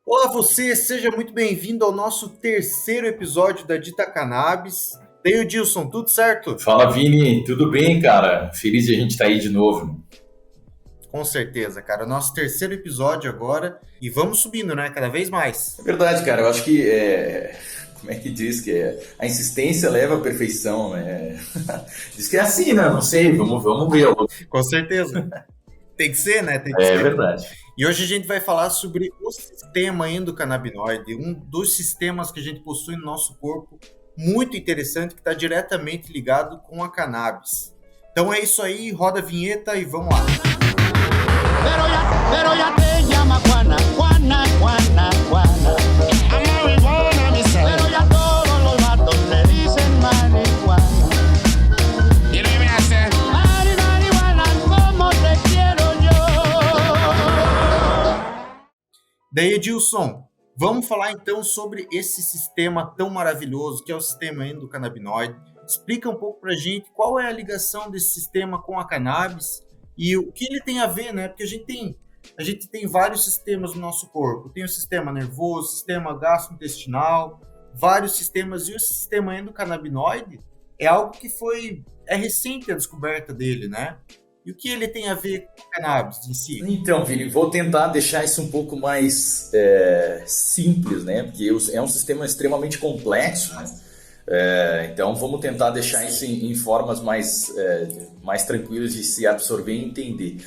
Olá você, seja muito bem-vindo ao nosso terceiro episódio da Dita Cannabis. E aí, Dilson, tudo certo? Fala, Vini, tudo bem, cara? Feliz de a gente estar aí de novo. Com certeza, cara. Nosso terceiro episódio agora e vamos subindo, né? Cada vez mais. É verdade, cara, eu acho que como é que diz que a insistência leva à perfeição, né? Diz que é assim, né? Não sei, vamos ver. Com certeza. Tem que ser, né? Tem que É ser. verdade. E hoje a gente vai falar sobre o sistema endocannabinoide, um dos sistemas que a gente possui no nosso corpo, muito interessante, que está diretamente ligado com a cannabis. Então é isso aí, roda a vinheta e vamos lá. Pero ya te llama Juana, Juana, Juana, Juana. A marihuana, mi sal. Pero ya todos los vatos le dicen marihuana. Y lo me hace. Marihuana, como te quiero yo. Daí, Edilson, vamos falar então sobre esse sistema tão maravilhoso que é o sistema endocannabinoide. Explica um pouco pra gente qual é a ligação desse sistema com a cannabis e o que ele tem a ver, né? Porque a gente tem vários sistemas no nosso corpo. Tem o sistema nervoso, o sistema gastrointestinal, vários sistemas, e o sistema endocannabinoide é algo que é recente a descoberta dele, né? E o que ele tem a ver com a cannabis em si? Então, Vini, vou tentar deixar isso um pouco mais simples, né? Porque é um sistema extremamente complexo, né? Então, vamos tentar deixar isso em formas mais tranquilas de se absorver e entender.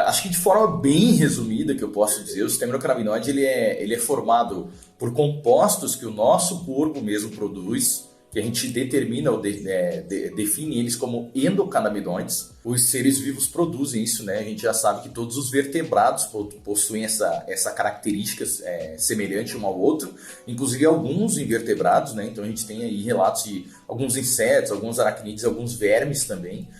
Acho que de forma bem resumida, que eu posso dizer, o sistema endocannabinoide ele é formado por compostos que o nosso corpo mesmo produz, que a gente determina ou define eles como endocannabinoides. Os seres vivos produzem isso, né? A gente já sabe que todos os vertebrados possuem essa característica semelhante um ao outro, inclusive alguns invertebrados, né? Então a gente tem aí relatos de alguns insetos, alguns aracnídeos, alguns vermes também.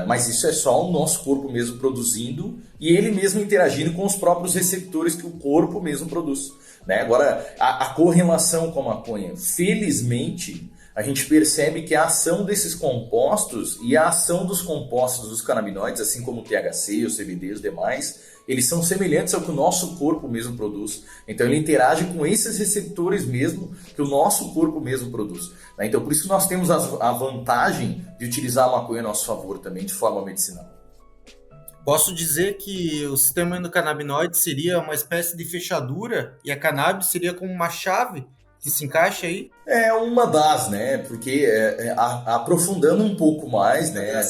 Mas isso é só o nosso corpo mesmo produzindo e ele mesmo interagindo com os próprios receptores que o corpo mesmo produz, né? Agora, a correlação com a maconha, felizmente, a gente percebe que a ação desses compostos e a ação dos compostos dos canabinoides, assim como o THC, o CBD e os demais, eles são semelhantes ao que o nosso corpo mesmo produz. Então ele interage com esses receptores mesmo que o nosso corpo mesmo produz, né? Então por isso que nós temos a vantagem de utilizar a maconha a nosso favor também de forma medicinal. Posso dizer que o sistema endocannabinoide seria uma espécie de fechadura e a cannabis seria como uma chave que se encaixa aí? É uma das, né? Porque aprofundando um pouco mais, né?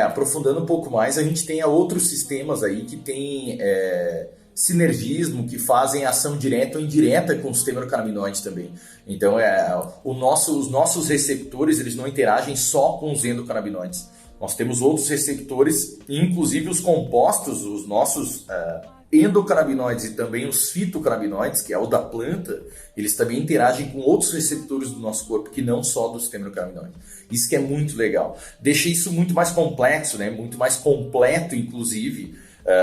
Aprofundando um pouco mais, a gente tem outros sistemas aí que tem sinergismo, que fazem ação direta ou indireta com o sistema endocannabinoide também. Então, os nossos receptores, eles não interagem só com os endocannabinoides. Nós temos outros receptores, inclusive os compostos, os nossos endocannabinoides e também os fitocannabinoides, que é o da planta, eles também interagem com outros receptores do nosso corpo, que não só do sistema endocannabinoide. Isso que é muito legal. Deixa isso muito mais complexo, né? Muito mais completo, inclusive.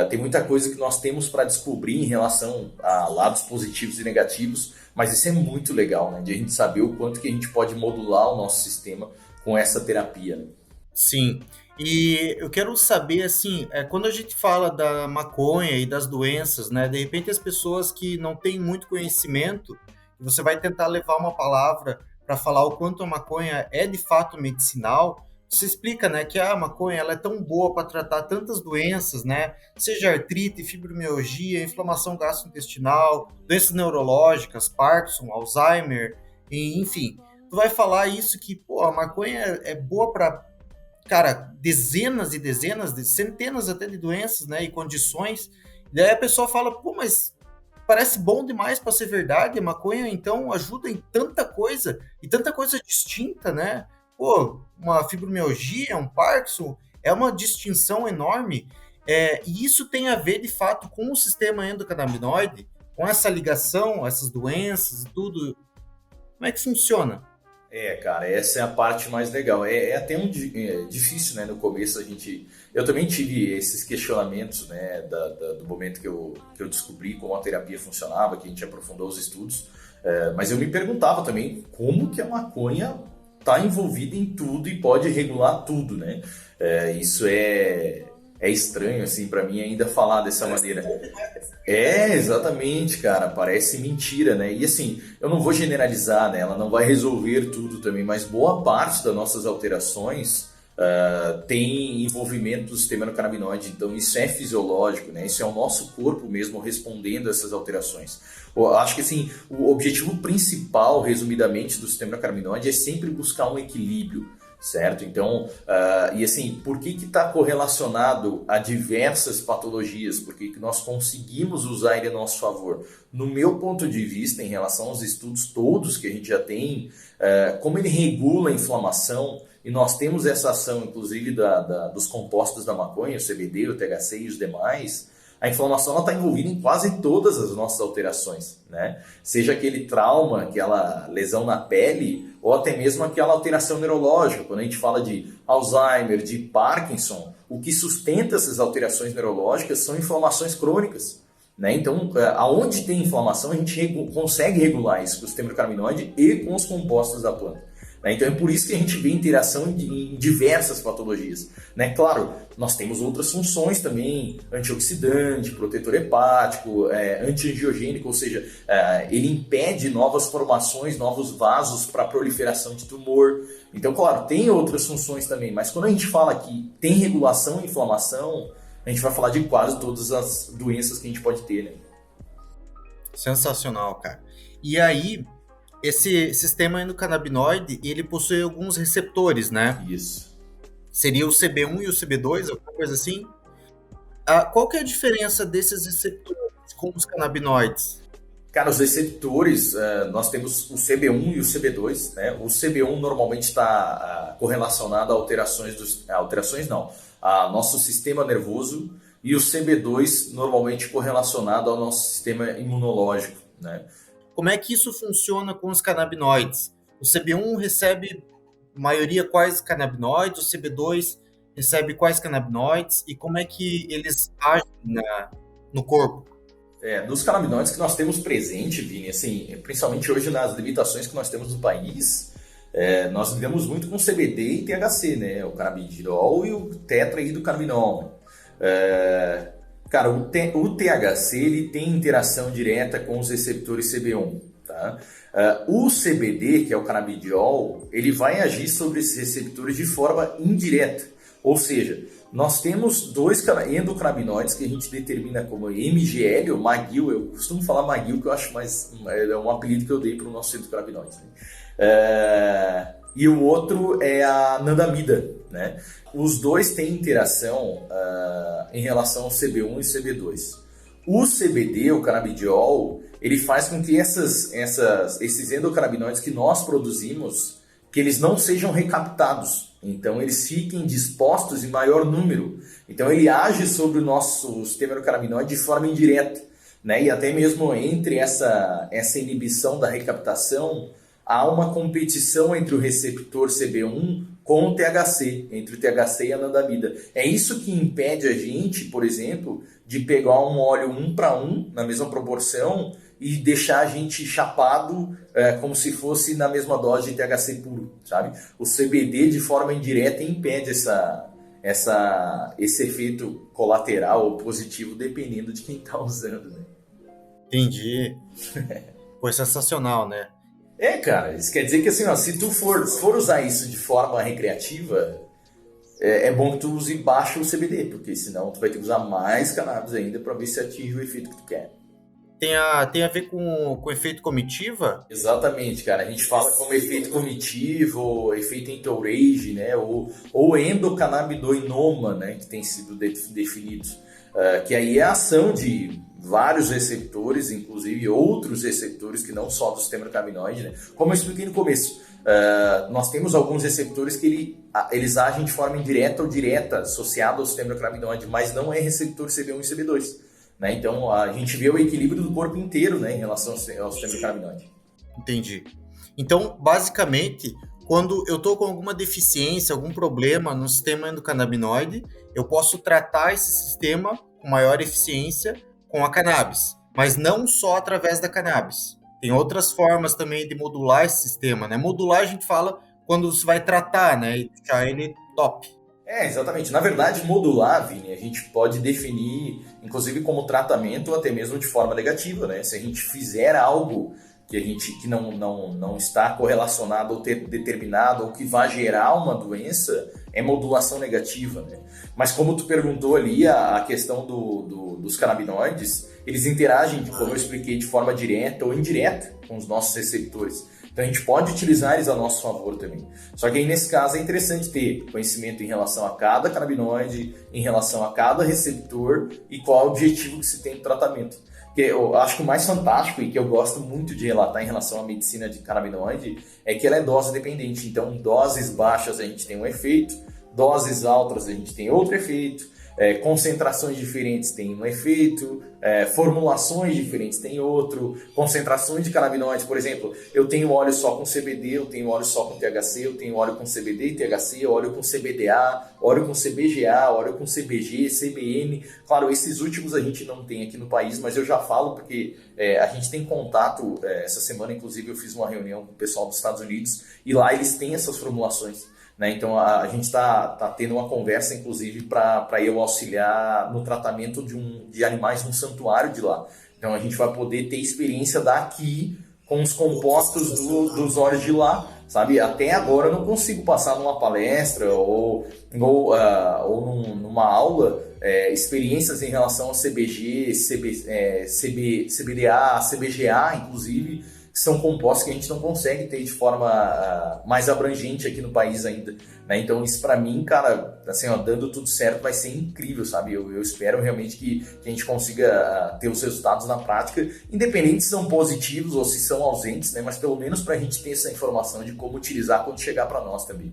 Tem muita coisa que nós temos para descobrir em relação a lados positivos e negativos, mas isso é muito legal, né? De a gente saber o quanto que a gente pode modular o nosso sistema com essa terapia, né? Sim. E eu quero saber, assim, quando a gente fala da maconha e das doenças, né? De repente as pessoas que não têm muito conhecimento, você vai tentar levar uma palavra para falar o quanto a maconha é de fato medicinal. Você explica, né, que a maconha ela é tão boa para tratar tantas doenças, né? Seja artrite, fibromialgia, inflamação gastrointestinal, doenças neurológicas, Parkinson, Alzheimer, enfim. Tu vai falar isso que, pô, a maconha é boa para, cara, dezenas e dezenas, centenas até de doenças, né, e condições. E daí a pessoa fala, pô, mas parece bom demais para ser verdade, a maconha então ajuda em tanta coisa, e tanta coisa distinta, né? Pô, uma fibromialgia, um Parkinson, é uma distinção enorme, e isso tem a ver, de fato, com o sistema endocannabinoide, com essa ligação, essas doenças e tudo. Como é que funciona? Cara, essa é a parte mais legal. É até difícil, né? No começo eu também tive esses questionamentos, né? Do momento que eu descobri como a terapia funcionava, que a gente aprofundou os estudos. Mas eu me perguntava também como que a maconha está envolvida em tudo e pode regular tudo, né? Isso é estranho, assim, para mim ainda falar dessa maneira. É, exatamente, cara, parece mentira, né? E assim, eu não vou generalizar, né? Ela não vai resolver tudo também, mas boa parte das nossas alterações tem envolvimento do sistema endocannabinoide, então isso é fisiológico, né? Isso é o nosso corpo mesmo respondendo a essas alterações. Eu acho que assim, o objetivo principal, resumidamente, do sistema endocannabinoide é sempre buscar um equilíbrio, certo? Então, e assim, por que está correlacionado a diversas patologias? Por que nós conseguimos usar ele a nosso favor? No meu ponto de vista, em relação aos estudos todos que a gente já tem, como ele regula a inflamação, e nós temos essa ação, inclusive, dos compostos da maconha, o CBD, o THC e os demais, a inflamação está envolvida em quase todas as nossas alterações, né? Seja aquele trauma, aquela lesão na pele, ou até mesmo aquela alteração neurológica. Quando a gente fala de Alzheimer, de Parkinson, o que sustenta essas alterações neurológicas são inflamações crônicas, né? Então, aonde tem inflamação, a gente consegue regular isso com o sistema endocannabinoide e com os compostos da planta. Então é por isso que a gente vê interação em diversas patologias, né? Claro, nós temos outras funções também, antioxidante, protetor hepático, antiangiogênico, ou seja, ele impede novas formações, novos vasos para proliferação de tumor. Então, claro, tem outras funções também, mas quando a gente fala que tem regulação e inflamação, a gente vai falar de quase todas as doenças que a gente pode ter, né? Sensacional, cara. E aí, esse sistema endocannabinoide, ele possui alguns receptores, né? Isso. Seria o CB1 e o CB2, alguma coisa assim? Qual que é a diferença desses receptores com os canabinoides? Cara, os receptores, nós temos o CB1 e o CB2, né? O CB1 normalmente está correlacionado a a nosso sistema nervoso, e o CB2 normalmente correlacionado ao nosso sistema imunológico, né? Como é que isso funciona com os canabinoides? O CB1 recebe, maioria, quais canabinoides? O CB2 recebe quais canabinoides? E como é que eles agem no corpo? Dos canabinoides que nós temos presente, Vini, assim, principalmente hoje nas limitações que nós temos no país, nós lidamos muito com CBD e THC, né? O canabidiol e o tetrahidrocannabinol. Cara, o THC ele tem interação direta com os receptores CB1, tá? O CBD, que é o canabidiol, ele vai agir sobre esses receptores de forma indireta. Ou seja, nós temos dois endocannabinoides que a gente determina como MGL ou MAGIL. Eu costumo falar MAGIL, que eu acho mais... é um apelido que eu dei para o nosso endocannabinoide, né? E o outro é a anandamida, né? Os dois têm interação em relação ao CB1 e CB2. O CBD, o canabidiol, ele faz com que esses endocannabinoides que nós produzimos, que eles não sejam recaptados. Então, eles fiquem dispostos em maior número. Então, ele age sobre o nosso sistema endocannabinoide de forma indireta, né? E até mesmo entre essa inibição da recaptação, há uma competição entre o receptor CB1 com o THC, entre o THC e a anandamida. É isso que impede a gente, por exemplo, de pegar um óleo 1:1 na mesma proporção e deixar a gente chapado como se fosse na mesma dose de THC puro, sabe? O CBD de forma indireta impede esse efeito colateral ou positivo dependendo de quem está usando, né? Entendi. Foi sensacional, né? Cara, isso quer dizer que assim, ó, se tu for usar isso de forma recreativa, é bom que tu use baixo o CBD, porque senão tu vai ter que usar mais cannabis ainda para ver se atinge o efeito que tu quer. Tem a ver com efeito comitiva? Exatamente, cara. A gente fala como efeito comitivo, efeito entourage, né? Ou endocannabinoidoma, né? Que tem sido definidos. Que aí é a ação de vários receptores, inclusive outros receptores que não só do sistema endocannabinoide, né? Como eu expliquei no começo, nós temos alguns receptores que eles agem de forma indireta ou direta associado ao sistema endocannabinoide, mas não é receptor CB1 e CB2. Né? Então, a gente vê o equilíbrio do corpo inteiro, né, em relação ao sistema endocannabinoide. Entendi. Então, basicamente, quando eu estou com alguma deficiência, algum problema no sistema endocannabinoide, eu posso tratar esse sistema com maior eficiência com a cannabis, mas não só através da cannabis. Tem outras formas também de modular esse sistema, né? Modular a gente fala quando você vai tratar, né, e deixar ele top. Exatamente. Na verdade, modular, Vini, a gente pode definir, inclusive como tratamento, ou até mesmo de forma negativa, né? Se a gente fizer algo que não está correlacionado ou determinado ou que vai gerar uma doença, é modulação negativa, né? Mas como tu perguntou ali, a questão dos canabinoides, eles interagem, como eu expliquei, de forma direta ou indireta com os nossos receptores. Então a gente pode utilizar eles a nosso favor também. Só que aí nesse caso é interessante ter conhecimento em relação a cada canabinoide, em relação a cada receptor e qual é o objetivo que se tem no tratamento. Porque eu acho que o mais fantástico e que eu gosto muito de relatar em relação à medicina de canabinoide é que ela é dose dependente. Então, doses baixas a gente tem um efeito, doses altas a gente tem outro efeito, concentrações diferentes têm um efeito, formulações diferentes têm outro, concentrações de canabinoides, por exemplo, eu tenho óleo só com CBD, eu tenho óleo só com THC, eu tenho óleo com CBD e THC, óleo com CBDA, óleo com CBGA, óleo com CBG, CBN. Claro, esses últimos a gente não tem aqui no país, mas eu já falo porque a gente tem contato, essa semana inclusive eu fiz uma reunião com o pessoal dos Estados Unidos e lá eles têm essas formulações. Né? Então a gente está tendo uma conversa, inclusive, para eu auxiliar no tratamento de animais num santuário de lá. Então a gente vai poder ter experiência daqui com os compostos dos óleos de lá, sabe? Até agora eu não consigo passar numa palestra ou numa aula experiências em relação ao CBG, CBDA, CBGA, inclusive, que são compostos que a gente não consegue ter de forma mais abrangente aqui no país ainda, né? Então isso para mim, cara, assim, ó, dando tudo certo vai ser incrível, sabe? Eu espero realmente que a gente consiga ter os resultados na prática, independente se são positivos ou se são ausentes, né? Mas pelo menos para a gente ter essa informação de como utilizar quando chegar para nós também.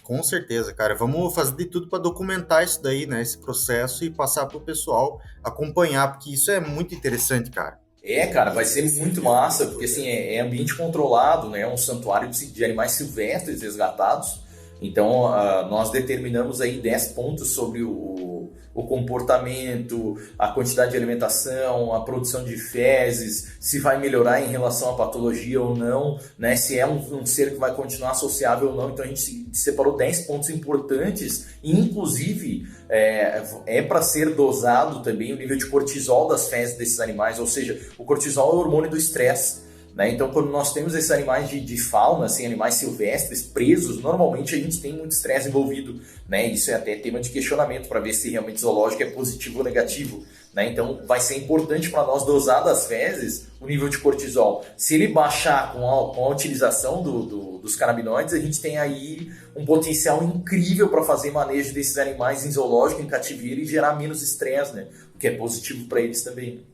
Com certeza, cara. Vamos fazer de tudo para documentar isso daí, né? Esse processo e passar para o pessoal acompanhar, porque isso é muito interessante, cara. Cara, vai ser muito massa, porque assim, é ambiente controlado, né? É um santuário de animais silvestres resgatados. Então, nós determinamos aí 10 pontos sobre o comportamento, a quantidade de alimentação, a produção de fezes, se vai melhorar em relação à patologia ou não, né? Se é um ser que vai continuar associável ou não. Então, a gente separou 10 pontos importantes e, inclusive, para ser dosado também o nível de cortisol das fezes desses animais, ou seja, o cortisol é o hormônio do estresse. Né? Então, quando nós temos esses animais de fauna, assim, animais silvestres, presos, normalmente a gente tem muito estresse envolvido. Né? Isso é até tema de questionamento para ver se realmente zoológico é positivo ou negativo. Né? Então, vai ser importante para nós dosar das fezes o nível de cortisol. Se ele baixar com a utilização dos canabinoides, a gente tem aí um potencial incrível para fazer manejo desses animais em zoológico, em cativeiro e gerar menos estresse, né? O que é positivo para eles também.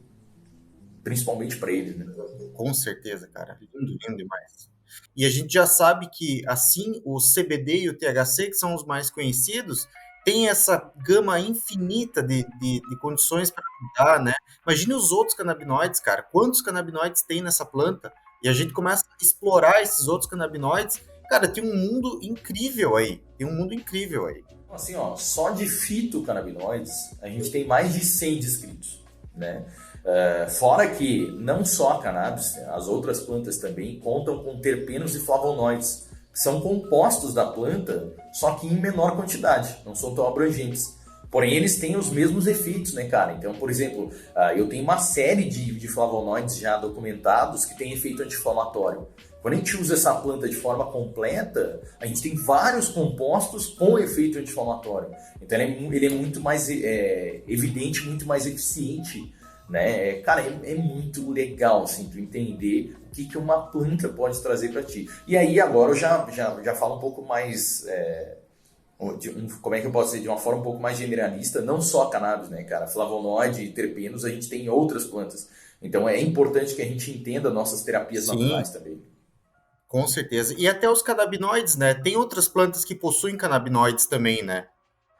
Principalmente para eles, né? Com certeza, cara. Lindo demais. E a gente já sabe que, assim, o CBD e o THC, que são os mais conhecidos, tem essa gama infinita de condições para cuidar, né? Imagine os outros canabinoides, cara. Quantos canabinoides tem nessa planta? E a gente começa a explorar esses outros canabinoides. Cara, tem um mundo incrível aí. Assim, ó, só de fitocannabinoides, a gente tem mais de 100 descritos, né? Fora que não só a cannabis, as outras plantas também contam com terpenos e flavonoides, que são compostos da planta, só que em menor quantidade, não são tão abrangentes. Porém, eles têm os mesmos efeitos, né, cara? Então, por exemplo, eu tenho uma série de flavonoides já documentados que têm efeito anti-inflamatório. Quando a gente usa essa planta de forma completa, a gente tem vários compostos com efeito anti-inflamatório. Então, ele é muito mais evidente, muito mais eficiente, né? Cara, é muito legal assim, tu entender o que uma planta pode trazer para ti. E aí agora eu já falo um pouco mais, como é que eu posso dizer, de uma forma um pouco mais generalista, não só a cannabis, né, cara? Flavonoide e terpenos a gente tem em outras plantas. Então é importante que a gente entenda nossas terapias naturais também. Com certeza. E até os canabinoides, né? Tem outras plantas que possuem canabinoides também, né?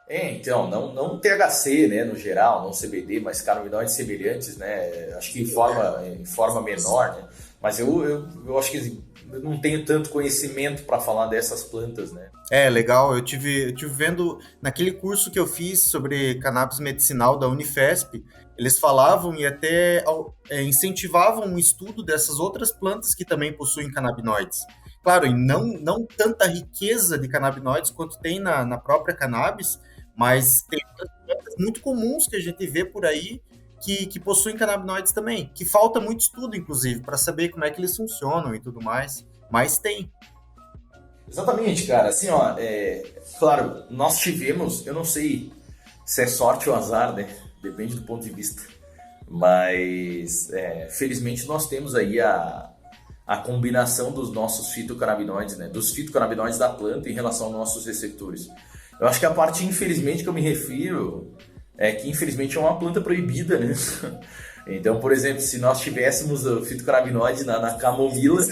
Então, não THC, né, no geral, não CBD, mas canabinoides semelhantes, né, acho que em forma menor, né, mas eu acho que eu não tenho tanto conhecimento para falar dessas plantas, né. Legal, eu tive vendo naquele curso que eu fiz sobre cannabis medicinal da Unifesp, eles falavam e até incentivavam o estudo dessas outras plantas que também possuem canabinoides. claro, em não tanta riqueza de canabinoides quanto tem na própria cannabis, mas tem outras plantas muito comuns que a gente vê por aí que possuem canabinoides também, que falta muito estudo, inclusive, para saber como é que eles funcionam e tudo mais, mas tem. Exatamente, cara. Assim, ó, claro, nós tivemos, eu não sei se é sorte ou azar, né? Depende do ponto de vista. Mas, felizmente, nós temos aí a combinação dos nossos fitocannabinoides, né? Dos fitocannabinoides da planta em relação aos nossos receptores. Eu acho que a parte, infelizmente, que eu me refiro é que, infelizmente, é uma planta proibida, né? Então, por exemplo, se nós tivéssemos o fitocannabinoide na camomila,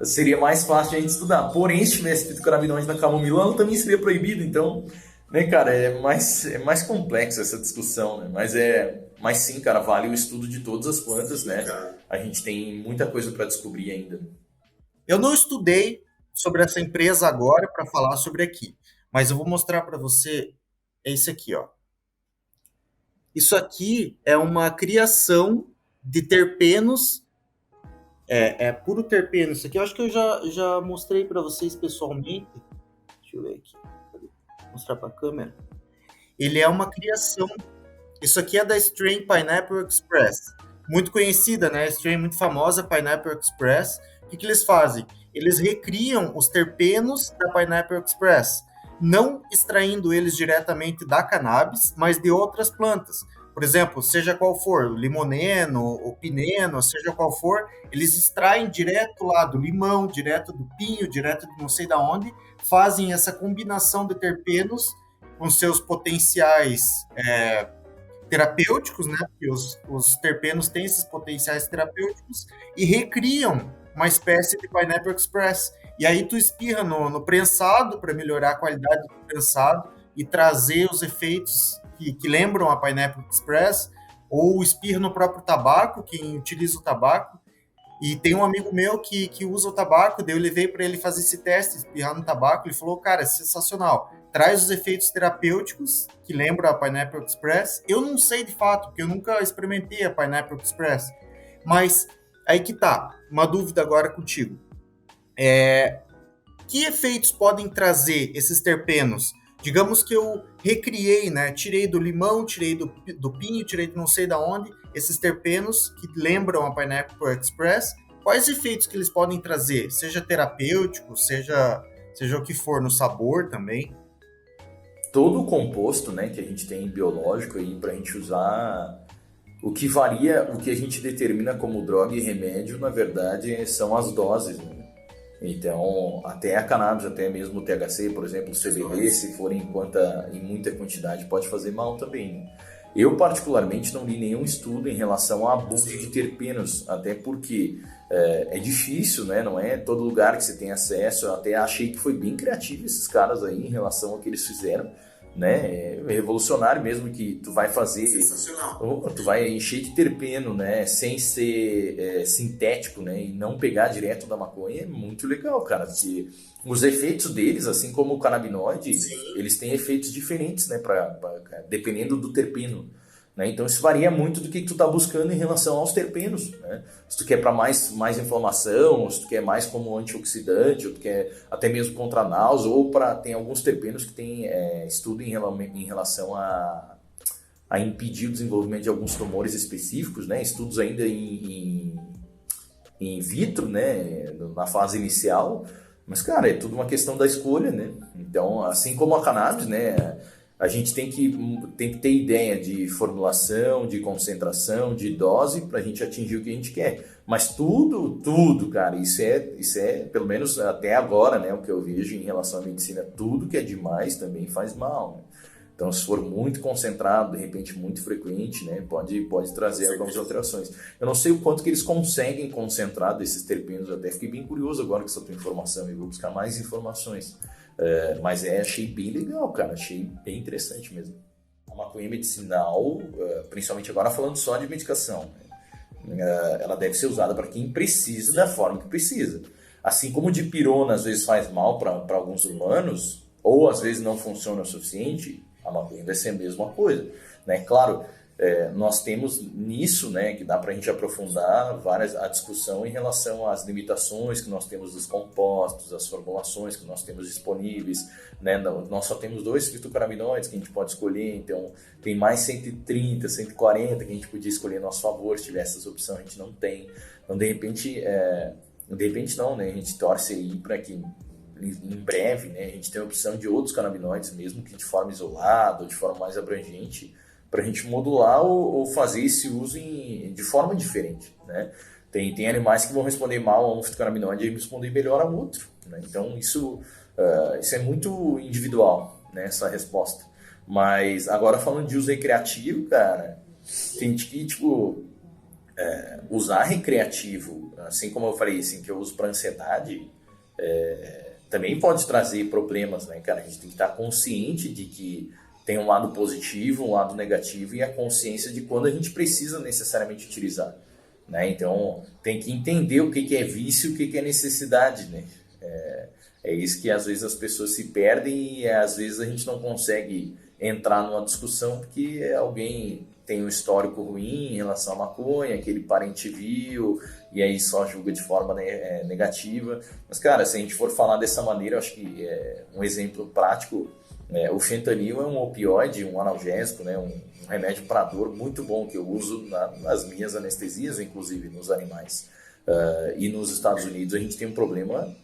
seria mais fácil de a gente estudar. Porém, se tivesse fitocannabinoide na camomila, ela também seria proibida. Então, né, cara, é mais complexo essa discussão, né? Mas sim, cara, vale o estudo de todas as plantas, né? A gente tem muita coisa para descobrir ainda. Eu não estudei sobre essa empresa agora para falar sobre aqui, mas eu vou mostrar para você esse aqui, ó. Isso aqui é uma criação de terpenos, é puro terpeno. Isso aqui eu acho que eu já mostrei para vocês pessoalmente. Deixa eu ver aqui. Vou mostrar para a câmera. Ele é uma criação. Isso aqui é da Strain Pineapple Express. Muito conhecida, né? Strain muito famosa, Pineapple Express. O que eles fazem? Eles recriam os terpenos da Pineapple Express, não extraindo eles diretamente da cannabis, mas de outras plantas. Por exemplo, seja qual for, o limoneno, o pineno, seja qual for, eles extraem direto lá do limão, direto do pinho, direto de não sei da onde, fazem essa combinação de terpenos com seus potenciais terapêuticos, né? Porque os terpenos têm esses potenciais terapêuticos e recriam uma espécie de Pineapple Express. E aí tu espirra no prensado para melhorar a qualidade do prensado e trazer os efeitos que lembram a Pineapple Express, ou espirra no próprio tabaco, quem utiliza o tabaco. E tem um amigo meu que usa o tabaco, daí eu levei para ele fazer esse teste, espirrar no tabaco, ele falou, cara, é sensacional. Traz os efeitos terapêuticos que lembram a Pineapple Express. Eu não sei de fato, porque eu nunca experimentei a Pineapple Express. Mas aí que tá, uma dúvida agora contigo. Que efeitos podem trazer esses terpenos? Digamos que eu recriei, né? Tirei do limão, tirei do pinho, tirei de não sei da onde, esses terpenos que lembram a Pineapple Express. Quais efeitos que eles podem trazer? Seja terapêutico, seja o que for, no sabor também. Todo o composto, né, que a gente tem biológico aí para a gente usar, o que varia, o que a gente determina como droga e remédio, na verdade, são as doses, né? Então, até a cannabis, até mesmo o THC, por exemplo, o CBD, se for em muita quantidade, pode fazer mal também, né? Eu, particularmente, não li nenhum estudo em relação ao abuso de terpenos, até porque é difícil, né? Não é todo lugar que você tem acesso. Eu até achei que foi bem criativo esses caras aí em relação ao que eles fizeram, né? É revolucionário mesmo que tu vai fazer, tu vai encher de terpeno, né? Sem ser sintético, né? E não pegar direto da maconha, é muito legal, cara, porque os efeitos deles, assim como o canabinoide, eles têm efeitos diferentes, né? Dependendo do terpeno, né? Então isso varia muito do que tu tá buscando em relação aos terpenos, né? Se tu quer para mais inflamação, se tu quer mais como antioxidante, ou tu quer até mesmo contra a náusea, ou tem alguns terpenos que tem estudo em relação a impedir o desenvolvimento de alguns tumores específicos, né? Estudos ainda em vitro, né? Na fase inicial, mas cara, é tudo uma questão da escolha, né? Então, assim como a cannabis, né? A gente tem que ter ideia de formulação, de concentração, de dose para a gente atingir o que a gente quer. Mas tudo, cara, isso é, pelo menos até agora, né, o que eu vejo em relação à medicina, tudo que é demais também faz mal, né? Então, se for muito concentrado, de repente muito frequente, né, pode trazer algumas alterações. Eu não sei o quanto que eles conseguem concentrar desses terpenos, até fiquei bem curioso agora com essa tua informação e vou buscar mais informações. Mas achei bem legal, cara, achei bem interessante mesmo. A maconha medicinal, principalmente agora falando só de medicação, ela deve ser usada para quem precisa da forma que precisa. Assim como o dipirona às vezes faz mal para alguns humanos, ou às vezes não funciona o suficiente, a maconha deve ser a mesma coisa, né? Claro, nós temos nisso, né, que dá para a gente aprofundar a discussão em relação às limitações que nós temos dos compostos, as formulações que nós temos disponíveis, né, nós só temos 2 fitocannabinoides que a gente pode escolher, então tem mais 130, 140 que a gente podia escolher a nosso favor, se tivesse essa opção a gente não tem, então de repente não, né, a gente torce aí para que em breve, né, a gente tenha a opção de outros canabinoides, mesmo que de forma isolada ou de forma mais abrangente, para a gente modular ou fazer esse uso de forma diferente, né? Tem animais que vão responder mal a um fitocannabinoide e responder melhor a outro, né? Então isso é muito individual, né, essa resposta. Mas agora falando de uso recreativo, cara, tem gente que, tipo, usar recreativo, assim como eu falei, assim, que eu uso para ansiedade, também pode trazer problemas, né, cara? A gente tem que estar consciente de que tem um lado positivo, um lado negativo e a consciência de quando a gente precisa necessariamente utilizar, né? Então, tem que entender o que é vício e o que é necessidade, né? É isso que às vezes as pessoas se perdem e às vezes a gente não consegue entrar numa discussão porque alguém tem um histórico ruim em relação à maconha, aquele parente viu e aí só julga de forma negativa. Mas, cara, se a gente for falar dessa maneira, eu acho que um exemplo prático, o fentanil é um opioide, um analgésico, né, um remédio para dor muito bom que eu uso nas minhas anestesias, inclusive nos animais. E nos Estados Unidos a gente tem um problema,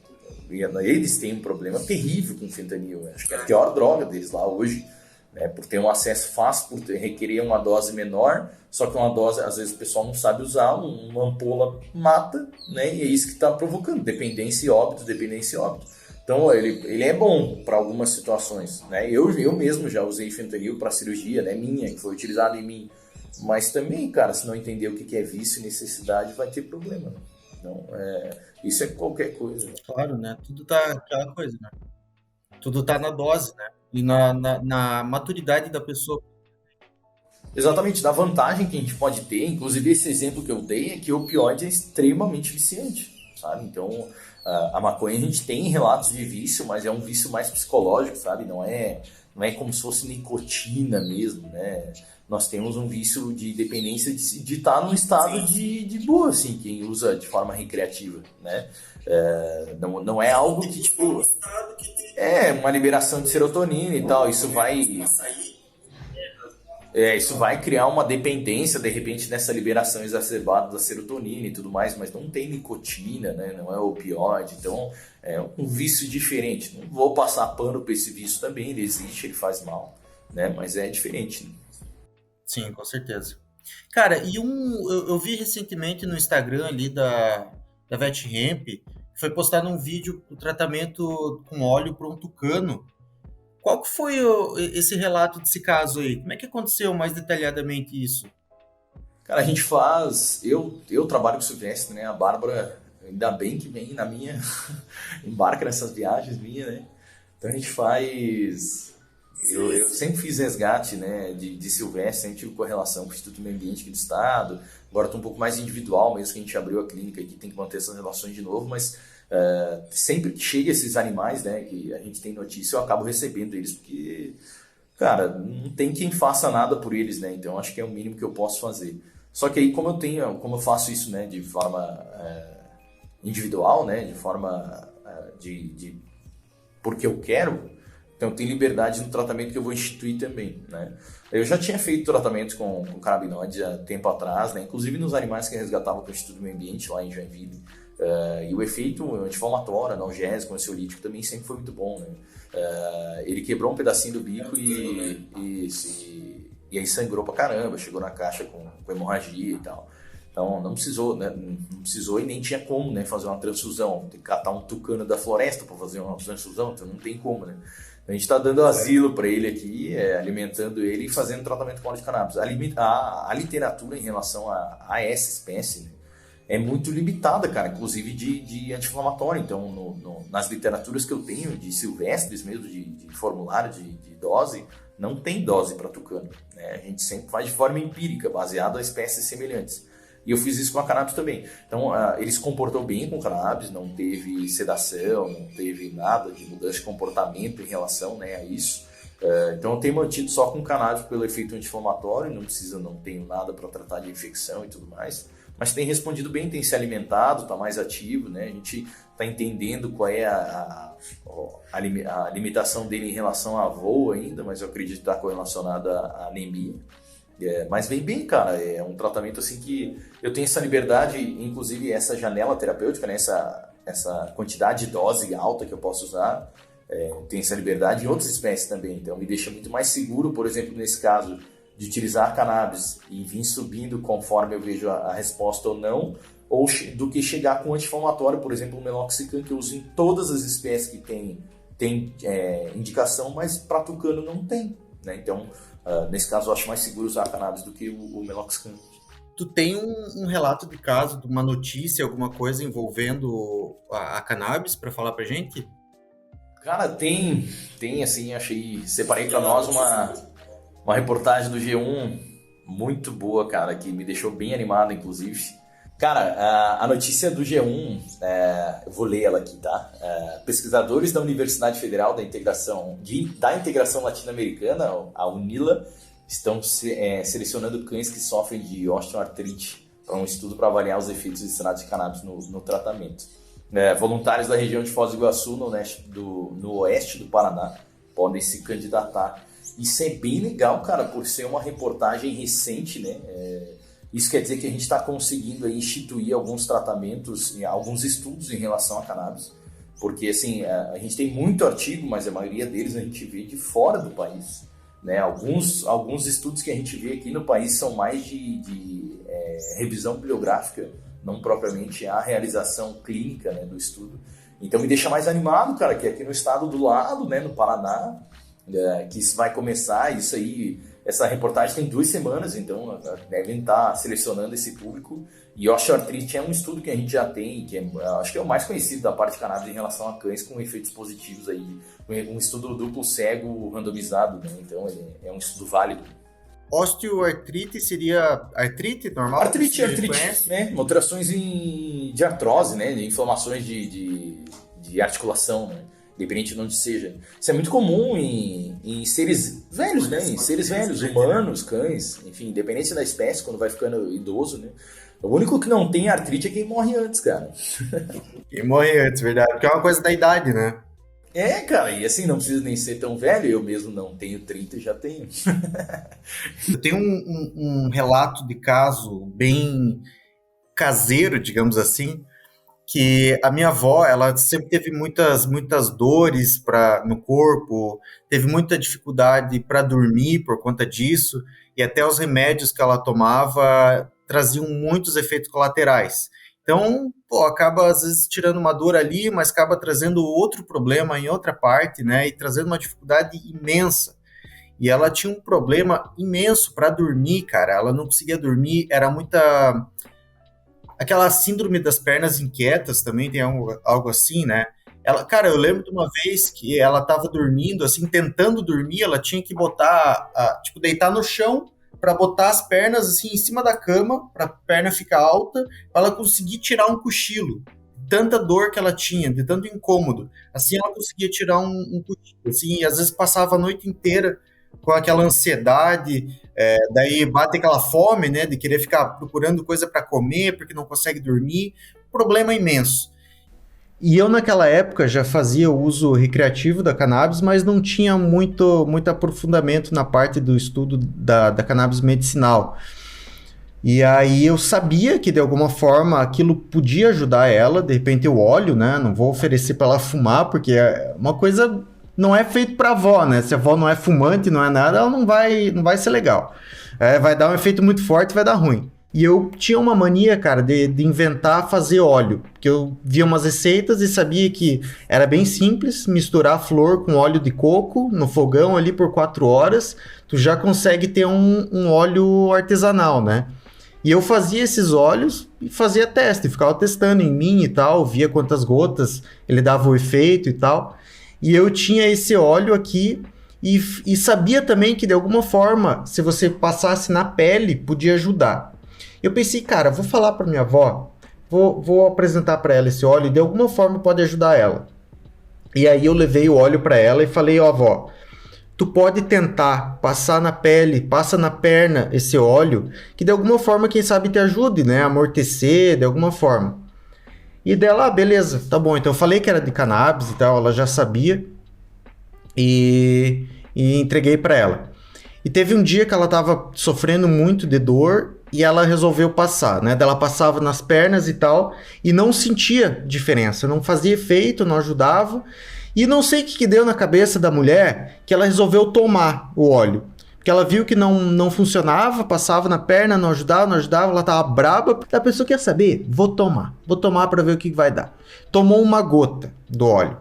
eles têm um problema terrível com o fentanil. Acho que é a pior droga deles lá hoje, né, por ter um acesso fácil, por requerer uma dose menor, só que uma dose, às vezes o pessoal não sabe usar, uma ampola mata, né, e é isso que está provocando dependência e óbito. Então, ele é bom para algumas situações, né? Eu mesmo já usei fentanil para cirurgia, né, minha, que foi utilizado em mim. Mas também, cara, se não entender o que é vício e necessidade, vai ter problema, né? Então, isso é qualquer coisa. Claro, né? Tudo tá aquela coisa, né? Tudo tá na dose, né? E na maturidade da pessoa. Exatamente, da vantagem que a gente pode ter, inclusive esse exemplo que eu dei é que o opioide é extremamente viciante, sabe? Então, a maconha a gente tem relatos de vício, mas é um vício mais psicológico, sabe? Não é como se fosse nicotina mesmo, né? Nós temos um vício de dependência de estar num estado de boa, assim, quem usa de forma recreativa, né? Não é algo que, tipo, uma liberação de serotonina e tal, isso vai criar uma dependência, de repente, nessa liberação exacerbada da serotonina e tudo mais, mas não tem nicotina, né? Não é opioide, então é um vício diferente. Não vou passar pano para esse vício também, ele existe, ele faz mal, né? Mas é diferente, né? Sim, com certeza. Cara, e eu vi recentemente no Instagram ali da Vet Hemp, foi postado um vídeo do tratamento com óleo para um tucano. Qual que foi esse relato desse caso aí? Como é que aconteceu mais detalhadamente isso? Cara, a gente faz... Eu trabalho com silvestre, né? A Bárbara, ainda bem que vem na minha... embarca nessas viagens minhas, né? Então a gente faz... Eu sempre fiz resgate, né, de silvestre, sempre tive correlação com o Instituto do Meio Ambiente aqui do Estado. Agora estou um pouco mais individual, mesmo que a gente abriu a clínica aqui, tem que manter essas relações de novo, mas sempre que chega esses animais, né, que a gente tem notícia, eu acabo recebendo eles, porque, cara, não tem quem faça nada por eles, né, então acho que é o mínimo que eu posso fazer. Só que aí, como eu faço isso, né, de forma individual, né, de forma porque eu quero, então tem liberdade no tratamento que eu vou instituir também, né. Eu já tinha feito tratamento com canabinoide há tempo atrás, né, inclusive nos animais que eu resgatava com o Instituto do Meio Ambiente lá em Joinville. E o efeito anti-inflamatório, analgésico, ansiolítico também sempre foi muito bom, né? Ele quebrou um pedacinho do bico e aí sangrou pra caramba, chegou na caixa com hemorragia e tal. Então não precisou, né? Não precisou e nem tinha como, né, fazer uma transfusão. Tem que catar um tucano da floresta para fazer uma transfusão, então não tem como, né? A gente está dando asilo para ele aqui, alimentando ele e fazendo tratamento com óleo de cannabis. A literatura em relação a essa espécie, né, é muito limitada, cara, inclusive de anti-inflamatório. Então, nas literaturas que eu tenho, de silvestres mesmo, de formulário de dose, não tem dose para tucano, né? A gente sempre faz de forma empírica, baseado em espécies semelhantes. E eu fiz isso com a cannabis também. Então, ele se comportou bem com a cannabis, não teve sedação, não teve nada de mudança de comportamento em relação, né, a isso. Então eu tenho mantido só com cannabis pelo efeito anti-inflamatório, não tenho nada para tratar de infecção e tudo mais, mas tem respondido bem, tem se alimentado, está mais ativo, né? A gente está entendendo qual é a limitação dele em relação à voo ainda, mas eu acredito que está correlacionada à anemia. Mas vem bem, cara, é um tratamento assim que eu tenho essa liberdade, inclusive essa janela terapêutica, né? Essa quantidade de dose alta que eu posso usar. Tem essa liberdade em outras espécies também, então me deixa muito mais seguro, por exemplo, nesse caso, de utilizar cannabis e vir subindo conforme eu vejo a resposta ou não, ou do que chegar com anti-inflamatório, por exemplo, o meloxicam, que eu uso em todas as espécies que tem indicação, mas para tucano não tem, né? Então, nesse caso, eu acho mais seguro usar cannabis do que o meloxicam. Tu tem um relato de caso, de uma notícia, alguma coisa envolvendo a cannabis para falar pra gente? Cara, tem assim, separei para nós uma reportagem do G1 muito boa, cara, que me deixou bem animado, inclusive. Cara, a notícia do G1, eu vou ler ela aqui, tá? Pesquisadores da Universidade Federal da Integração Latino-Americana, a UNILA, estão selecionando cães que sofrem de osteoartrite para um estudo para avaliar os efeitos de extratos de cannabis no tratamento. Voluntários da região de Foz do Iguaçu, no oeste do Paraná, podem se candidatar. Isso é bem legal, cara, por ser uma reportagem recente, né? Isso quer dizer que a gente está conseguindo aí instituir alguns tratamentos, alguns estudos em relação a cannabis, porque assim, a gente tem muito artigo, mas a maioria deles a gente vê de fora do país, né? Alguns estudos que a gente vê aqui no país são mais de revisão bibliográfica, não propriamente a realização clínica, né, do estudo. Então me deixa mais animado, cara, que aqui no estado do lado, né, no Paraná, que isso vai começar, essa reportagem tem 2 semanas, então devem estar selecionando esse público. E osteoartrite é um estudo que a gente já tem, acho que é o mais conhecido da parte de cannabis em relação a cães com efeitos positivos aí. Um estudo duplo cego randomizado, né? Então é um estudo válido. Osteoartrite seria artrite normal? Artrite, né? Alterações de artrose, né? De inflamações de articulação, né? Independente de onde seja. Isso é muito comum em seres velhos, né? Em seres velhos, humanos, cães, enfim, independente da espécie, quando vai ficando idoso, né? O único que não tem artrite é quem morre antes, cara. Quem morre antes, verdade. Porque é uma coisa da idade, né? Cara, e assim, não precisa nem ser tão velho, eu mesmo não tenho 30 e já tenho. Eu tenho um relato de caso bem caseiro, digamos assim, que a minha avó, ela sempre teve muitas dores no corpo, teve muita dificuldade para dormir por conta disso, e até os remédios que ela tomava traziam muitos efeitos colaterais. Então, acaba às vezes tirando uma dor ali, mas acaba trazendo outro problema em outra parte, né? E trazendo uma dificuldade imensa. E ela tinha um problema imenso para dormir, cara. Ela não conseguia dormir, era muita... Aquela síndrome das pernas inquietas também tem algo assim, né? Cara, eu lembro de uma vez que ela estava dormindo, assim, tentando dormir, ela tinha que deitar no chão, para botar as pernas assim em cima da cama, para a perna ficar alta, para ela conseguir tirar um cochilo. Tanta dor que ela tinha, de tanto incômodo. Assim ela conseguia tirar um cochilo. Assim, e às vezes passava a noite inteira com aquela ansiedade, daí bate aquela fome, né, de querer ficar procurando coisa para comer, porque não consegue dormir. Problema imenso. E eu, naquela época, já fazia uso recreativo da cannabis, mas não tinha muito aprofundamento na parte do estudo da cannabis medicinal. E aí eu sabia que, de alguma forma, aquilo podia ajudar ela. De repente, o óleo, né? Não vou oferecer para ela fumar, porque é uma coisa... Não é feito para a avó, né? Se a avó não é fumante, não é nada, ela não vai ser legal. Vai dar um efeito muito forte, vai dar ruim. E eu tinha uma mania, cara, de inventar fazer óleo. Porque eu via umas receitas e sabia que era bem simples, misturar flor com óleo de coco no fogão ali por 4 horas, tu já consegue ter um óleo artesanal, né? E eu fazia esses óleos e fazia teste, ficava testando em mim e tal, via quantas gotas ele dava o efeito e tal. E eu tinha esse óleo aqui e sabia também que, de alguma forma, se você passasse na pele, podia ajudar. Eu pensei, cara, vou falar para minha avó, vou apresentar para ela esse óleo e de alguma forma pode ajudar ela. E aí eu levei o óleo para ela e falei, ó, avó, tu pode tentar passar na pele, passa na perna esse óleo, que de alguma forma, quem sabe te ajude, né? Amortecer, de alguma forma. E dela, beleza, tá bom. Então eu falei que era de cannabis e tal, ela já sabia. E entreguei pra ela. E teve um dia que ela tava sofrendo muito de dor e ela resolveu passar, né? Ela passava nas pernas e tal e não sentia diferença, não fazia efeito, não ajudava. E não sei o que deu na cabeça da mulher que ela resolveu tomar o óleo. Porque ela viu que não funcionava, passava na perna, não ajudava, ela tava braba. A pessoa quer saber? Vou tomar pra ver o que vai dar. Tomou uma gota do óleo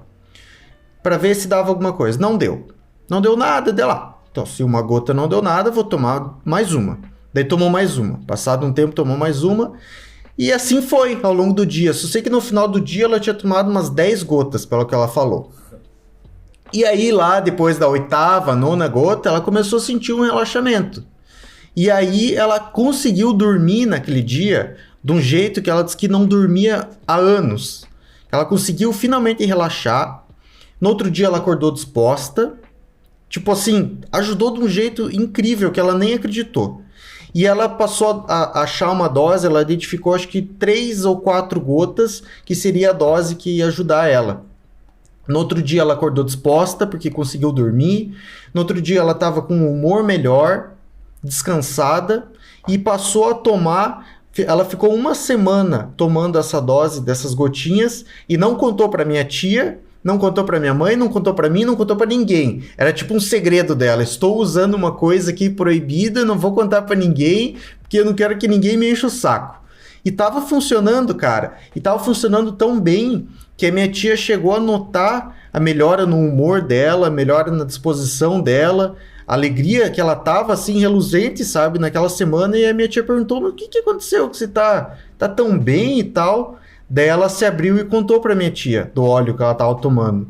pra ver se dava alguma coisa. Não deu nada, deu lá. Então, se uma gota não deu nada, vou tomar mais uma. Daí tomou mais uma. Passado um tempo, tomou mais uma. E assim foi ao longo do dia. Só sei que no final do dia ela tinha tomado umas 10 gotas, pelo que ela falou. E aí lá, depois da 8ª, 9ª gota, ela começou a sentir um relaxamento. E aí ela conseguiu dormir naquele dia de um jeito que ela disse que não dormia há anos. Ela conseguiu finalmente relaxar. No outro dia ela acordou disposta. Tipo assim, ajudou de um jeito incrível que ela nem acreditou. E ela passou a achar uma dose, ela identificou acho que 3 ou 4 gotas, que seria a dose que ia ajudar ela. No outro dia ela acordou disposta, porque conseguiu dormir. No outro dia ela estava com um humor melhor, descansada, e passou a tomar. Ela ficou uma semana tomando essa dose dessas gotinhas, e não contou para minha tia, não contou pra minha mãe, não contou pra mim, não contou pra ninguém. Era tipo um segredo dela. Estou usando uma coisa aqui proibida, não vou contar pra ninguém, porque eu não quero que ninguém me enche o saco. E tava funcionando, cara. E tava funcionando tão bem que a minha tia chegou a notar a melhora no humor dela, a melhora na disposição dela, a alegria que ela tava assim reluzente, sabe, naquela semana. E a minha tia perguntou: mas o que aconteceu? Que você tá tão bem e tal? Daí ela se abriu e contou pra minha tia do óleo que ela tava tomando.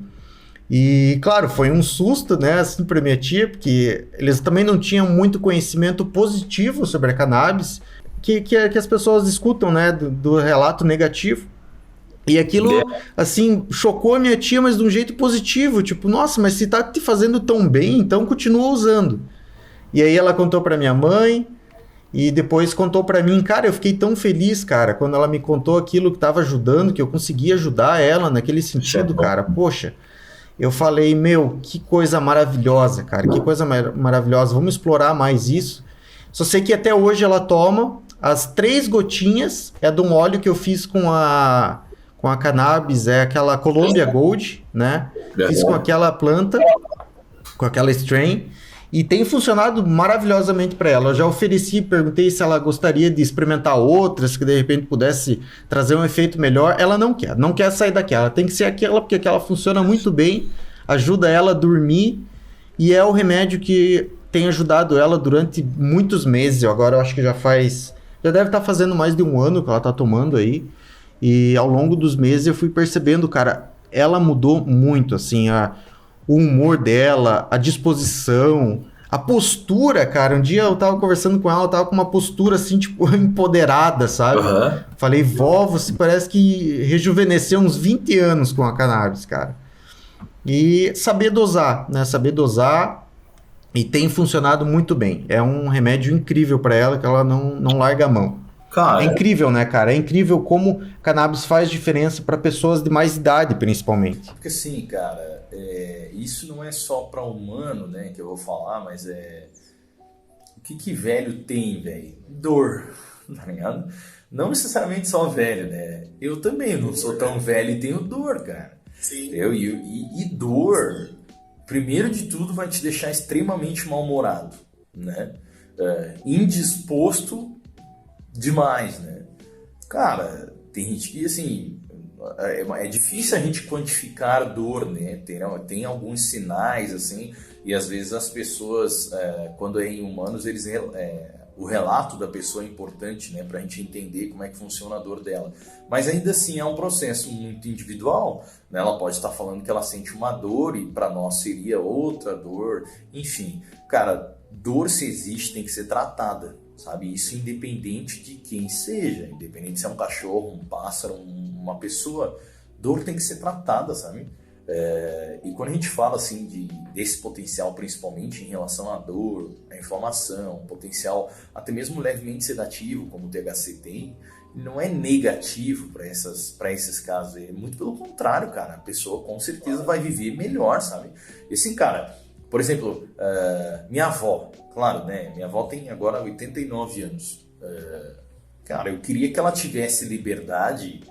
E, claro, foi um susto, né, assim, pra minha tia, porque eles também não tinham muito conhecimento positivo sobre a cannabis, que as pessoas escutam, né, do relato negativo. E aquilo, assim, chocou a minha tia, mas de um jeito positivo. Tipo, nossa, mas se tá te fazendo tão bem, então continua usando. E aí ela contou pra minha mãe. E depois contou pra mim, cara, eu fiquei tão feliz, cara, quando ela me contou aquilo que tava ajudando, que eu consegui ajudar ela naquele sentido, cara. Poxa, eu falei, meu, que coisa maravilhosa, cara, que coisa maravilhosa, vamos explorar mais isso. Só sei que até hoje ela toma as 3 gotinhas, é de um óleo que eu fiz com a cannabis, é aquela Colombia Gold, né? Fiz com aquela planta, com aquela strain. E tem funcionado maravilhosamente para ela. Eu já ofereci, perguntei se ela gostaria de experimentar outras, que de repente pudesse trazer um efeito melhor. Ela não quer sair daquela. Tem que ser aquela, porque aquela funciona muito bem, ajuda ela a dormir, e é o remédio que tem ajudado ela durante muitos meses. Agora eu acho que já deve estar fazendo mais de 1 ano que ela está tomando aí. E ao longo dos meses eu fui percebendo, cara, ela mudou muito, assim, o humor dela, a disposição, a postura, cara. Um dia eu tava conversando com ela, tava com uma postura assim, tipo, empoderada, sabe? Uhum. Falei, vó, você parece que rejuvenesceu uns 20 anos com a cannabis, cara. E saber dosar, né? Saber dosar, e tem funcionado muito bem. É um remédio incrível para ela, que ela não larga a mão. Cara, é incrível, né, cara? É incrível como cannabis faz diferença para pessoas de mais idade, principalmente. Porque assim, cara, isso não é só para humano, né, que eu vou falar, mas o que velho tem, velho? Dor, tá ligado? Não necessariamente só velho, né? Eu também não sou tão velho e tenho dor, cara. Sim. E dor, primeiro de tudo, vai te deixar extremamente mal-humorado, né? Indisposto demais, né? Cara, tem gente que, assim, é difícil a gente quantificar dor, né? Tem alguns sinais, assim, e às vezes as pessoas, quando é em humanos, o relato da pessoa é importante, né? Pra gente entender como é que funciona a dor dela. Mas ainda assim é um processo muito individual, né? Ela pode estar falando que ela sente uma dor e para nós seria outra dor. Enfim, cara, dor, se existe, tem que ser tratada, sabe? Isso independente de quem seja, independente se é um cachorro, um pássaro, uma pessoa, dor tem que ser tratada, sabe? E quando a gente fala assim desse potencial, principalmente em relação à dor, à inflamação, potencial até mesmo levemente sedativo, como o THC tem, não é negativo para esses casos. É muito pelo contrário, cara. A pessoa com certeza vai viver melhor, sabe? E assim, cara, por exemplo, minha avó, claro, né? Minha avó tem agora 89 anos. Cara, eu queria que ela tivesse liberdade.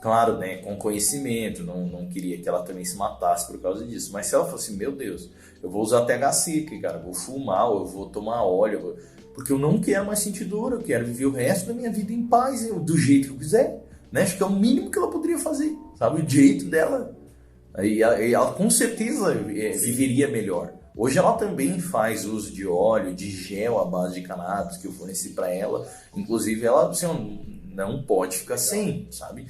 Claro, né, com conhecimento, não queria que ela também se matasse por causa disso. Mas se ela fosse, meu Deus, eu vou usar THC, cara, eu vou fumar, eu vou tomar óleo, porque eu não quero mais sentir dor, eu quero viver o resto da minha vida em paz, do jeito que eu quiser. Né? Acho que é o mínimo que ela poderia fazer, sabe? O jeito dela. E ela com certeza viveria melhor. Hoje ela também faz uso de óleo, de gel à base de cannabis que eu forneci para ela. Inclusive ela assim, não pode ficar sem, sabe?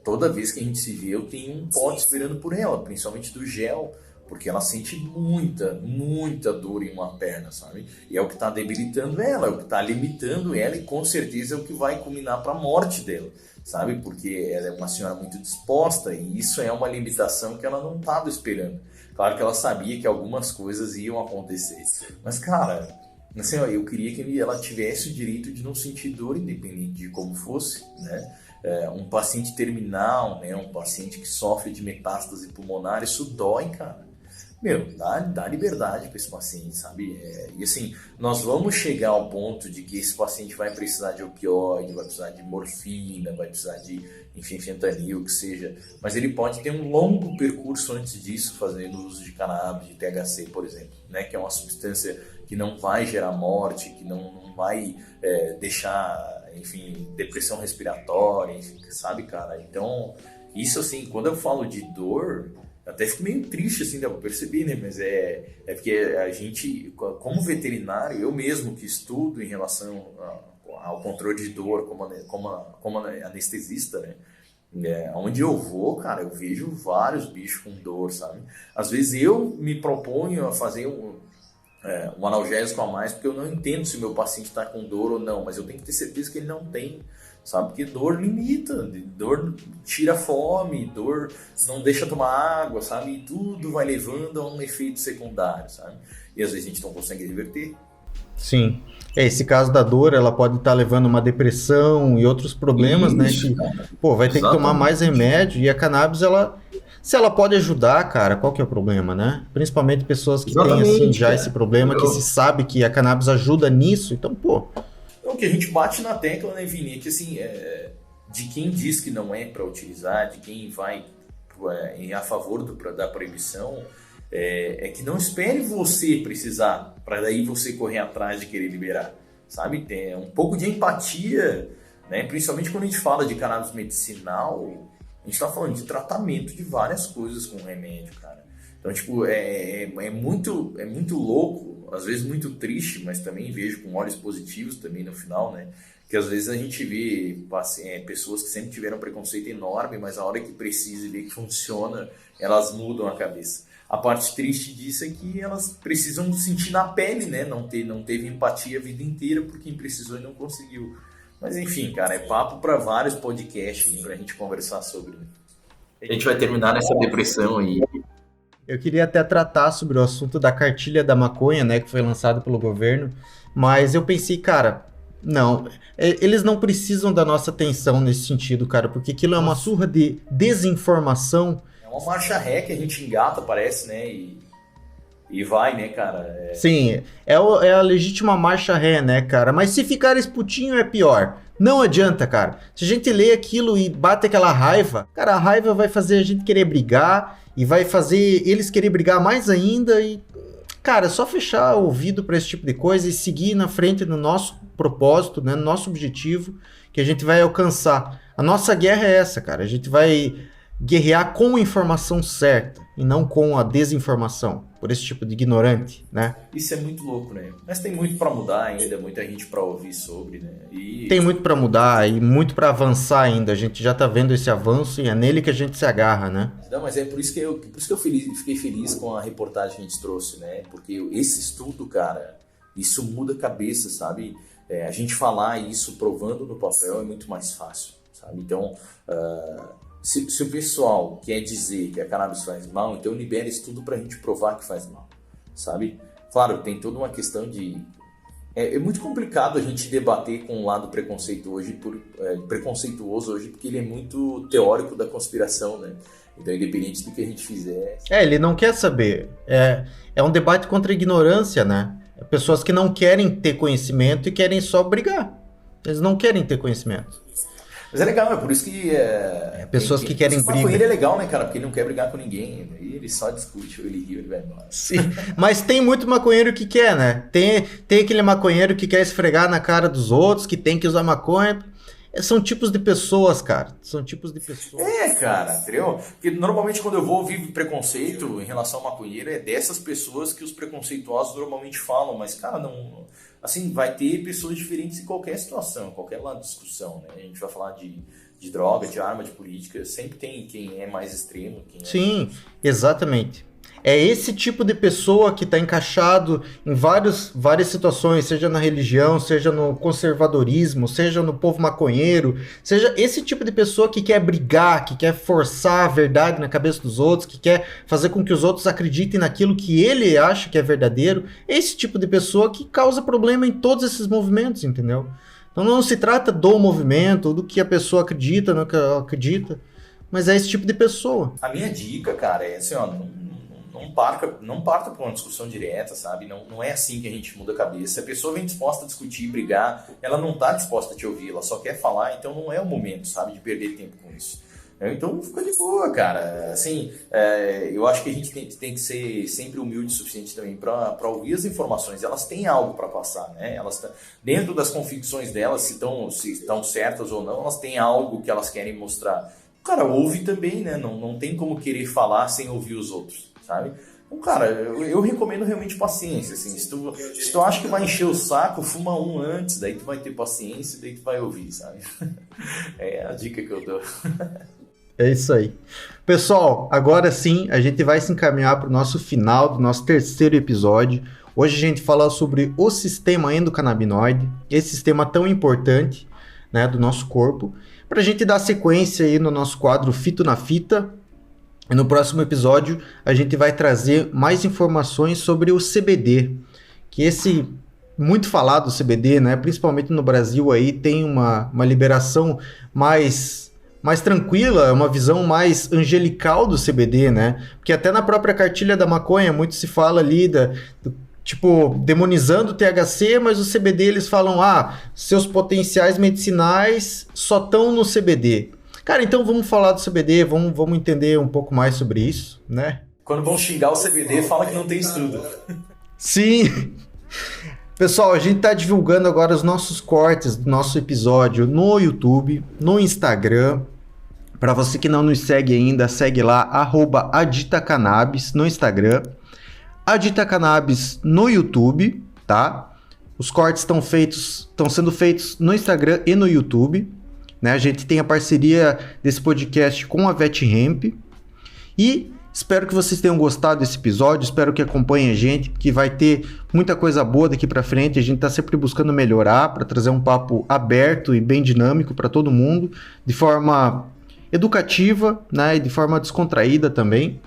Toda vez que a gente se vê, eu tenho um pote esperando por ela, principalmente do gel, porque ela sente muita dor em uma perna, sabe? E é o que está debilitando ela, é o que está limitando ela e com certeza é o que vai culminar para a morte dela, sabe? Porque ela é uma senhora muito disposta e isso é uma limitação que ela não estava esperando. Claro que ela sabia que algumas coisas iam acontecer, mas cara, assim, eu queria que ela tivesse o direito de não sentir dor independente de como fosse, né? Um paciente terminal, né? Um paciente que sofre de metástase pulmonar, isso dói, cara. Meu, dá liberdade para esse paciente, sabe? E assim, nós vamos chegar ao ponto de que esse paciente vai precisar de opioide, vai precisar de morfina, vai precisar de, enfim, fentanil, que seja. Mas ele pode ter um longo percurso antes disso, fazendo uso de cannabis, de THC, por exemplo, né? Que é uma substância que não vai gerar morte, que não vai deixar, enfim, depressão respiratória, enfim, sabe, cara? Então, isso assim, quando eu falo de dor, eu até fico meio triste, assim, dá pra perceber, né? Mas é porque a gente, como veterinário, eu mesmo que estudo em relação ao controle de dor como anestesista, né? Onde eu vou, cara, eu vejo vários bichos com dor, sabe? Às vezes eu me proponho a fazer um analgésico a mais, porque eu não entendo se o meu paciente está com dor ou não, mas eu tenho que ter certeza que ele não tem, sabe? Porque dor limita, dor tira fome, dor não deixa tomar água, sabe? E tudo vai levando a um efeito secundário, sabe? E às vezes a gente não consegue reverter. Sim. Esse caso da dor, ela pode estar levando uma depressão e outros problemas, Isso, né? Que, vai ter que tomar mais remédio, e a cannabis, se ela pode ajudar, cara, qual que é o problema, né? Principalmente pessoas que têm, assim, já esse problema, que se sabe que a cannabis ajuda nisso, então, O que a gente bate na tecla, né, Vini, é que, assim, de quem diz que não é para utilizar, de quem vai a favor da proibição, é que não espere você precisar, para daí você correr atrás de querer liberar, sabe? Tem um pouco de empatia, né? Principalmente quando a gente fala de cannabis medicinal, a gente está falando de tratamento de várias coisas com remédio, cara. Então, tipo, é muito louco, às vezes muito triste, mas também vejo com olhos positivos também no final, né? Que às vezes a gente vê pessoas que sempre tiveram preconceito enorme, mas a hora que precisa e vê que funciona, elas mudam a cabeça. A parte triste disso é que elas precisam sentir na pele, né? Não teve empatia a vida inteira por quem precisou e não conseguiu. Mas enfim, cara, é papo para vários podcasts pra gente conversar sobre. A gente vai terminar nessa depressão aí. Eu queria até tratar sobre o assunto da cartilha da maconha, né, que foi lançado pelo governo, mas eu pensei, cara, não, eles não precisam da nossa atenção nesse sentido, cara, porque aquilo é uma surra de desinformação. É uma marcha ré que a gente engata, parece, né, e vai, né, cara? Sim, é a legítima marcha ré, né, cara? Mas se ficar esputinho é pior. Não adianta, cara. Se a gente lê aquilo e bate aquela raiva, cara, a raiva vai fazer a gente querer brigar e vai fazer eles querer brigar mais ainda e, cara, é só fechar o ouvido para esse tipo de coisa e seguir na frente no nosso propósito, né, no nosso objetivo, que a gente vai alcançar. A nossa guerra é essa, cara. A gente vai guerrear com a informação certa e não com a desinformação, por esse tipo de ignorante, né? Isso é muito louco, né? Mas tem muito para mudar ainda, muita gente para ouvir sobre, né? Tem muito para mudar e muito para avançar ainda. A gente já tá vendo esse avanço e é nele que a gente se agarra, né? Não, mas é por isso que eu fiquei feliz com a reportagem que a gente trouxe, né? Porque esse estudo, cara, isso muda a cabeça, sabe? A gente falar isso provando no papel é muito mais fácil, sabe? Então, Se o pessoal quer dizer que a cannabis faz mal, então libera estudo pra gente provar que faz mal, sabe? Claro, tem toda uma questão de... É muito complicado a gente debater com um lado preconceituoso hoje, porque ele é muito teórico da conspiração, né? Então, independente do que a gente fizer... Ele não quer saber. É um debate contra a ignorância, né? Pessoas que não querem ter conhecimento e querem só brigar. Eles não querem ter conhecimento. Mas é legal, é por isso que... pessoas que querem brigar. O maconheiro é legal, né, cara? Porque ele não quer brigar com ninguém. Aí ele só discute, ou ele ri, ou ele vai embora. Sim, mas tem muito maconheiro que quer, né? Tem aquele maconheiro que quer esfregar na cara dos outros, que tem que usar maconha. São tipos de pessoas, cara. São tipos de pessoas. Cara, entendeu? Porque normalmente quando eu vou ouvir preconceito em relação ao maconheiro, é dessas pessoas que os preconceituosos normalmente falam. Mas, cara, não... Assim, vai ter pessoas diferentes em qualquer situação, em qualquer lado de discussão, né? A gente vai falar de droga, de arma, de política. Sempre tem quem é mais extremo. Sim, exatamente. É esse tipo de pessoa que está encaixado em várias situações, seja na religião, seja no conservadorismo, seja no povo maconheiro, seja esse tipo de pessoa que quer brigar, que quer forçar a verdade na cabeça dos outros, que quer fazer com que os outros acreditem naquilo que ele acha que é verdadeiro. Esse tipo de pessoa que causa problema em todos esses movimentos, entendeu? Então não se trata do movimento, do que a pessoa acredita, no que ela acredita, mas é esse tipo de pessoa. A minha dica, cara, é assim, ó... Não parta para uma discussão direta, sabe? Não é assim que a gente muda a cabeça. Se a pessoa vem disposta a discutir, brigar, ela não está disposta a te ouvir, ela só quer falar, então não é o momento, sabe, de perder tempo com isso. Então fica de boa, cara. Assim, eu acho que a gente tem que ser sempre humilde o suficiente também para ouvir as informações. Elas têm algo para passar, né? Elas dentro das convicções delas, se estão certas ou não, elas têm algo que elas querem mostrar. Cara, ouve também, né? Não tem como querer falar sem ouvir os outros, sabe? Então, cara, eu recomendo realmente paciência, assim. Se tu acha que vai encher o saco, fuma um antes, daí tu vai ter paciência e daí tu vai ouvir, sabe? É a dica que eu dou. É isso aí. Pessoal, agora sim, a gente vai se encaminhar para o nosso final do nosso terceiro episódio. Hoje a gente fala sobre o sistema endocannabinoide, esse sistema tão importante, né, do nosso corpo, para a gente dar sequência aí no nosso quadro Fito na Fita. E no próximo episódio a gente vai trazer mais informações sobre o CBD, que esse muito falado CBD, né, principalmente no Brasil aí, tem uma liberação mais tranquila, uma visão mais angelical do CBD, né? Porque até na própria cartilha da maconha muito se fala ali tipo, demonizando o THC, mas o CBD eles falam, seus potenciais medicinais só estão no CBD. Cara, então vamos falar do CBD, vamos entender um pouco mais sobre isso, né? Quando vão xingar o CBD, fala que não tem estudo. Sim! Pessoal, a gente tá divulgando agora os nossos cortes do nosso episódio no YouTube, no Instagram. Para você que não nos segue ainda, segue lá, @AditaCannabis no Instagram. AditaCannabis no YouTube, tá? Os cortes estão sendo feitos no Instagram e no YouTube. Né? A gente tem a parceria desse podcast com a VetHemp. E espero que vocês tenham gostado desse episódio, espero que acompanhem a gente, que vai ter muita coisa boa daqui para frente. A gente está sempre buscando melhorar para trazer um papo aberto e bem dinâmico para todo mundo, de forma educativa, né? E de forma descontraída também.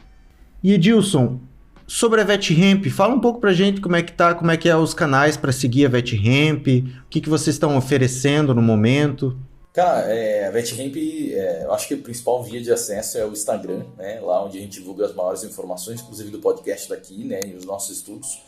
E Edilson, sobre a VetHemp, fala um pouco pra gente como é que é os canais para seguir a VetHemp, o que vocês estão oferecendo no momento. Cara, a VetHemp, eu acho que o principal via de acesso é o Instagram, né? Lá onde a gente divulga as maiores informações, inclusive do podcast daqui, né? E os nossos estudos.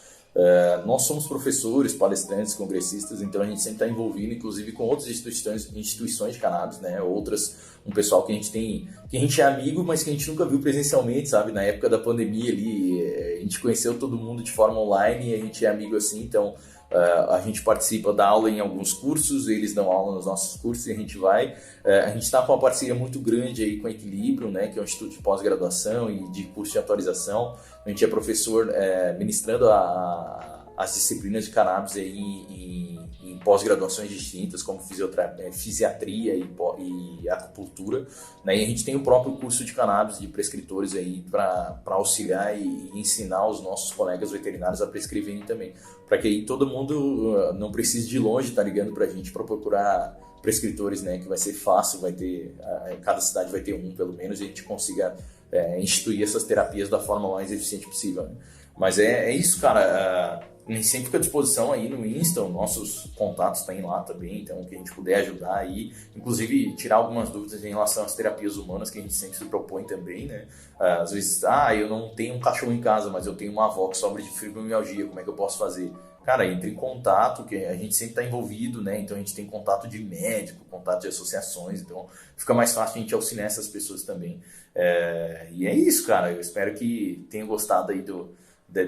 Nós somos professores, palestrantes, congressistas, então a gente sempre está envolvido, inclusive com outras instituições de cannabis, né? Um pessoal que a gente é amigo, mas que a gente nunca viu presencialmente, sabe? Na época da pandemia ali, a gente conheceu todo mundo de forma online e a gente é amigo assim, então... a gente participa da aula em alguns cursos, eles dão aula nos nossos cursos e a gente vai. A gente está com uma parceria muito grande aí com a Equilíbrio, né, que é um instituto de pós-graduação e de curso de atualização. A gente é professor ministrando as disciplinas de cannabis aí em pós-graduações distintas, como fisiatria e acupuntura. Né, e a gente tem o próprio curso de cannabis de prescritores aí para auxiliar e ensinar os nossos colegas veterinários a prescreverem também. Para que aí todo mundo não precise de longe estar ligando para a gente para procurar prescritores, né, que vai ser fácil, vai ter, cada cidade vai ter um pelo menos, e a gente consiga instituir essas terapias da forma mais eficiente possível, né? Mas é isso, cara. A gente sempre fica à disposição aí no Insta, nossos contatos têm lá também, então o que a gente puder ajudar aí, inclusive tirar algumas dúvidas em relação às terapias humanas que a gente sempre se propõe também, né? Às vezes, eu não tenho um cachorro em casa, mas eu tenho uma avó que sofre de fibromialgia, como é que eu posso fazer? Cara, entre em contato, que a gente sempre está envolvido, né? Então a gente tem contato de médico, contato de associações, então fica mais fácil a gente auxiliar essas pessoas também. E é isso, cara, eu espero que tenham gostado aí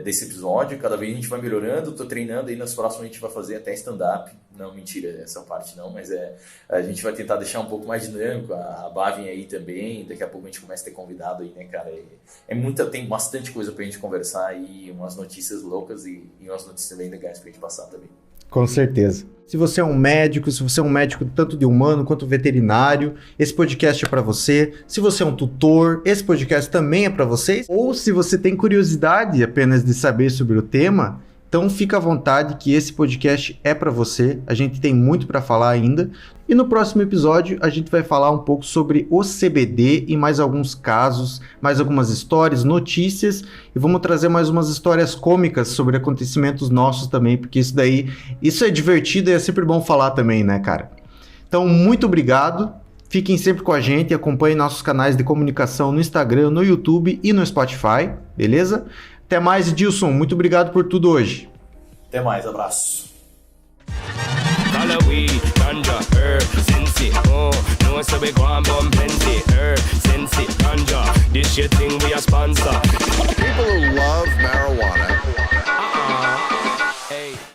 desse episódio. Cada vez a gente vai melhorando, tô treinando aí, nas próximas a gente vai fazer até stand-up, não, mentira, essa parte não, mas a gente vai tentar deixar um pouco mais dinâmico, a Bá vem aí também, daqui a pouco a gente começa a ter convidado aí, né, cara, tem bastante coisa pra gente conversar aí, umas notícias loucas e umas notícias bem legais pra gente passar também. Com certeza. Se você é um médico, tanto de humano quanto veterinário, esse podcast é para você. Se você é um tutor, esse podcast também é para vocês. Ou se você tem curiosidade apenas de saber sobre o tema, então fica à vontade que esse podcast é para você. A gente tem muito para falar ainda. E no próximo episódio a gente vai falar um pouco sobre o CBD e mais alguns casos, mais algumas histórias, notícias, e vamos trazer mais umas histórias cômicas sobre acontecimentos nossos também, porque isso é divertido e é sempre bom falar também, né, cara? Então, muito obrigado. Fiquem sempre com a gente, acompanhem nossos canais de comunicação no Instagram, no YouTube e no Spotify, beleza? Até mais, Edilson. Muito obrigado por tudo hoje. Até mais, abraço. Ganja, Sensi, no so we go and bump plenty, Sensi, Ganja, this shit thing we a sponsor. People who love marijuana